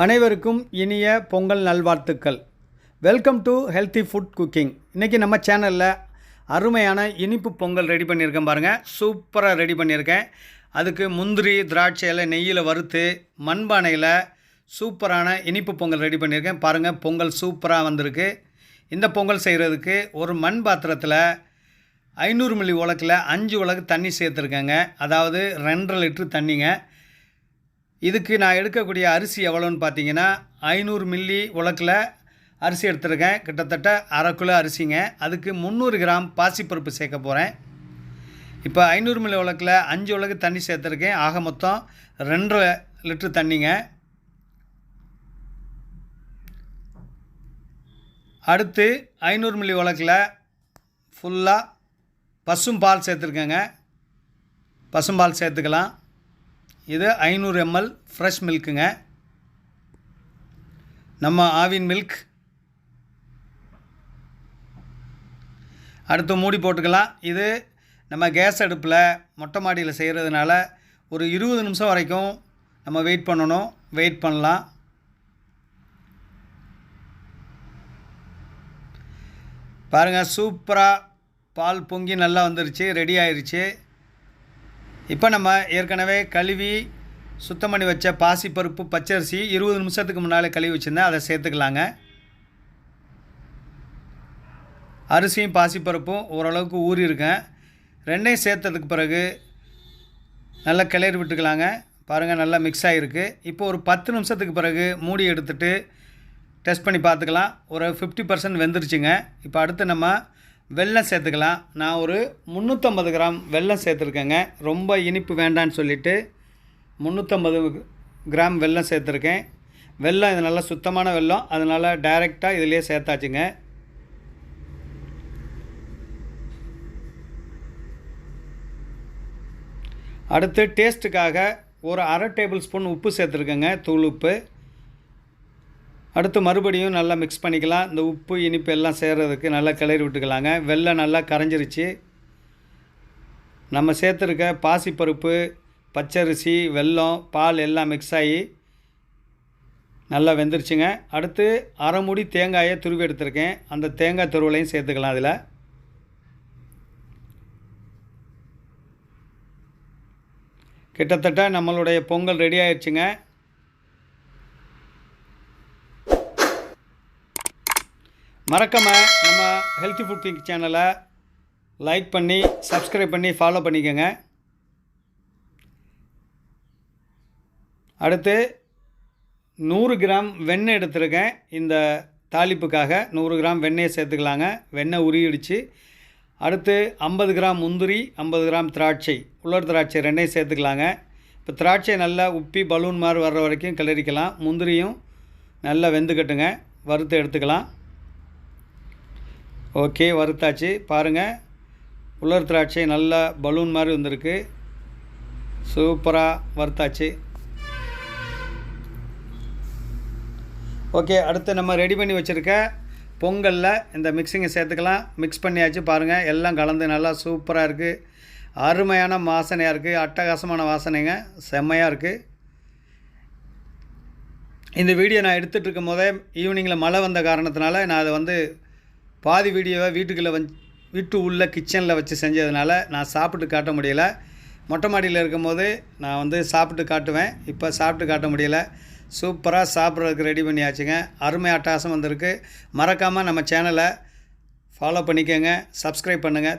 அனைவருக்கும் இனிய பொங்கல் நல்வாழ்த்துக்கள். Welcome to healthy food cooking. இன்றைக்கி நம்ம சேனலில் அருமையான இனிப்பு பொங்கல் ரெடி பண்ணியிருக்கேன் பாருங்கள். சூப்பராக ரெடி பண்ணியிருக்கேன். அதுக்கு முந்திரி திராட்சையில் நெய்யில் வறுத்து மண்பானையில் சூப்பரான இனிப்பு பொங்கல் ரெடி பண்ணியிருக்கேன் பாருங்கள். பொங்கல் சூப்பராக வந்திருக்கு. இந்த பொங்கல் செய்கிறதுக்கு ஒரு மண் பாத்திரத்தில் 500 மில்லி உலக்கில் 5 உலக்கு தண்ணி சேர்த்துருக்கேங்க. அதாவது 2.5 லிட்ரு தண்ணிங்க. இதுக்கு நான் எடுக்கக்கூடிய அரிசி எவ்வளோன்னு பார்த்தீங்கன்னா 500 மில்லி உலக்கில் அரிசி எடுத்துருக்கேன். கிட்டத்தட்ட 1/2 கிலோ அரிசிங்க. அதுக்கு 300 கிராம் பாசிப்பருப்பு சேர்க்க போகிறேன். இப்போ 500 மில்லி உலக்கில் 5 உலக்கு தண்ணி சேர்த்துருக்கேன். ஆக மொத்தம் 2.5 லிட்ரு தண்ணிங்க. அடுத்து 500 மில்லி உலக்கில் ஃபுல்லாக பசும்பால் சேர்த்துருக்கேங்க. பசும்பால் சேர்த்துக்கலாம். இது 500 ml ஃப்ரெஷ் மில்க்குங்க. நம்ம ஆவின் மில்க். அடுத்து மூடி போட்டுக்கலாம். இது நம்ம கேஸ் அடுப்பில் மொட்டை மாடியில் செய்கிறதுனால ஒரு 20 நிமிஷம் வரைக்கும் நம்ம வெயிட் பண்ணணும். வெயிட் பண்ணலாம். பாருங்கள், சூப்பராக பால் பொங்கி நல்லா வந்துருச்சு, ரெடி ஆயிடுச்சு. இப்போ நம்ம ஏற்கனவே கழுவி சுத்தம் பண்ணி வச்ச பாசிப்பருப்பு பச்சரிசி 20 நிமிஷத்துக்கு முன்னால் கழுவி வச்சுருந்தேன், அதை சேர்த்துக்கலாங்க. அரிசியும் பாசிப்பருப்பும் ஓரளவுக்கு ஊறியிருக்கேன். ரெண்டையும் சேர்த்ததுக்கு பிறகு நல்லா கிளறி விட்டுக்கலாங்க. பாருங்கள், நல்லா மிக்ஸ் ஆகிருக்கு. இப்போ ஒரு 10 நிமிஷத்துக்கு பிறகு மூடி எடுத்துகிட்டு டெஸ்ட் பண்ணி பார்த்துக்கலாம். ஒரு 50% வெந்துருச்சுங்க. இப்போ அடுத்து நம்ம வெல்லம் சேர்த்துக்கலாம். நான் ஒரு 350 கிராம் வெல்லம் சேர்த்துருக்கேங்க. ரொம்ப இனிப்பு வேண்டான்னு சொல்லிவிட்டு 350 கிராம் வெல்லம் சேர்த்துருக்கேன். வெல்லம் இது நல்லா சுத்தமான வெல்லம், அதனால் டைரெக்டாக இதிலே சேர்த்தாச்சுங்க. அடுத்து டேஸ்ட்டுக்காக ஒரு 1/2 டேபிள் ஸ்பூன் உப்பு சேர்த்துருக்கேங்க, தூள் உப்பு. அடுத்து மறுபடியும் நல்லா மிக்ஸ் பண்ணிக்கலாம். இந்த உப்பு இனிப்பு எல்லாம் சேர்கிறதுக்கு நல்லா கிளறி விட்டுக்கலாங்க. வெல்லம் நல்லா கரைஞ்சிருச்சு. நம்ம சேர்த்துருக்க பாசிப்பருப்பு பச்சரிசி வெல்லம் பால் எல்லாம் மிக்ஸ் ஆகி நல்லா வெந்துருச்சுங்க. அடுத்து 1/2 மூடி தேங்காயை துருவி எடுத்துருக்கேன். அந்த தேங்காய் துருவலையும் சேர்த்துக்கலாம். அதில் கிட்டத்தட்ட நம்மளுடைய பொங்கல் ரெடி ஆயிடுச்சுங்க. மறக்காமல் நம்ம ஹெல்த்தி ஃபுட் குக்கிங் சேனலை லைக் பண்ணி சப்ஸ்கிரைப் பண்ணி ஃபாலோ பண்ணிக்கோங்க. அடுத்து 100 கிராம் வெண்ணெய் எடுத்துருக்கேன். இந்த தாளிப்புக்காக 100 கிராம் வெண்ணெயை சேர்த்துக்கலாங்க. வெண்ணெய் உருகிடுச்சு. அடுத்து 50 கிராம் முந்திரி 50 கிராம் திராட்சை, உலர் திராட்சை ரெண்டையும் சேர்த்துக்கலாங்க. இப்போ திராட்சை நல்லா உப்பி பலூன் மாதிரி வர்ற வரைக்கும் கிளறிக்கலாம். முந்திரியும் நல்லா வெந்துக்கட்டுங்க. வறுத்து எடுத்துக்கலாம். ஓகே, வறுத்தாச்சு. பாருங்கள், உலர் திராட்சை நல்லா பலூன் மாதிரி வந்திருக்கு. சூப்பராக வறுத்தாச்சு. ஓகே, அடுத்து நம்ம ரெடி பண்ணி வச்சுருக்க பொங்கலில் இந்த மிக்ஸிங்கை சேர்த்துக்கலாம். மிக்ஸ் பண்ணியாச்சு. பாருங்கள், எல்லாம் கலந்து நல்லா சூப்பராக இருக்குது. அருமையான வாசனையாக இருக்குது. அட்டகாசமான வாசனைங்க, செம்மையாக இருக்குது. இந்த வீடியோ நான் எடுத்துகிட்டு இருக்கும் போதே ஈவினிங்கில் மழை வந்த காரணத்தினால நான் அதை பாதி வீடியோவை வீட்டுக்குள்ளே வீட்டு உள்ள கிச்சனில் வச்சு செஞ்சதுனால நான் சாப்பிட்டு காட்ட முடியலை. மொட்டை மாடியில் இருக்கும்போது நான் சாப்பிட்டு காட்டுவேன். இப்போ சாப்பிட்டு காட்ட முடியலை. சூப்பராக சாப்பிட்றதுக்கு ரெடி பண்ணியாச்சுங்க. அருமை அட்டகாசம் வந்திருக்கு. மறக்காமல் நம்ம சேனலை ஃபாலோ பண்ணிக்கோங்க, சப்ஸ்கிரைப் பண்ணுங்கள்.